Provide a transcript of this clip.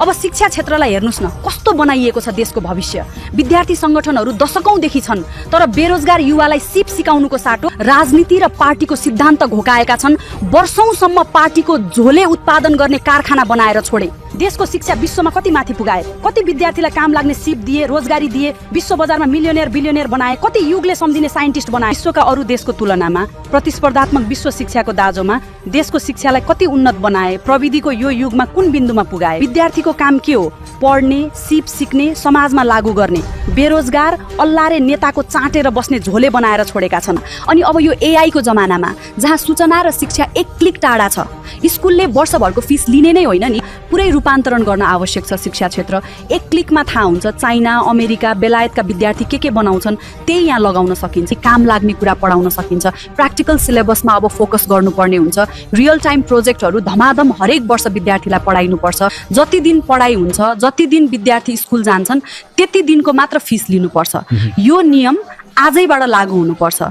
अब शिक्षा क्षेत्रलाई हेर्नुस् न, कस्तो बनाइएको छ देशको भविष्य। विद्यार्थी संगठनहरू दशकौंदेखि छन्, तर बेरोजगार युवालाई सिप सिकाउनुको साटो राजनीति र पार्टीको सिद्धान्त घोकाएका छन्। वर्षौंसम्म पार्टीको झोले उत्पादन गर्ने कारखाना बनाएर छोडे। देशको शिक्षा विश्वमा कति माथि पुगाए, कति विद्यार्थीलाई काम लाग्ने सिप दिए, रोजगारी दिए, विश्व बजारमा मिलियनेयर बिलियनेयर बनाए, कति युगले सम्झिने साइन्टिस्ट बनाए। विश्वका अरू देशको तुलनामा प्रतिस्पर्धात्मक विश्व शिक्षाको दाँजोमा देशको शिक्षालाई कति उन्नत बनाए, प्रविधिको यो युगमा कुन बिन्दुमा पुगाए। विद्यार्थीको काम के हो? पढ्ने, सिप सिक्ने, समाजमा लागू गर्ने। बेरोजगार अल्लारे नेताको चाटेर बस्ने झोले बनाएर छोडेका छन्। अनि अब यो एआई को जमानामा जहाँ सूचना र शिक्षा एक क्लिक टाढा छ, स्कुलले वर्षभरको फिस लिने नै होइन नि, पुरै रूपान्तरण गर्न आवश्यक छ। शिक्षा क्षेत्र एक क्लिकमा थाहा हुन्छ। चाइना, अमेरिका, बेलायतका विद्यार्थी के बनाउँछन् त्यही यहाँ लगाउन सकिन्छ। काम लाग्ने कुरा पढाउन सकिन्छ। प्र्याक्टिकल सिलेबसमा अब फोकस गर्नुपर्ने हुन्छ। रियल टाइम प्रोजेक्टहरू धमाधम हरेक वर्ष विद्यार्थीलाई पढाइनुपर्छ। जति दिन पढाइ हुन्छ, जति दिन विद्यार्थी स्कुल जान्छन्, त्यति दिनको मात्र फिस लिनुपर्छ। यो नियम आजैबाट लागू हुनुपर्छ।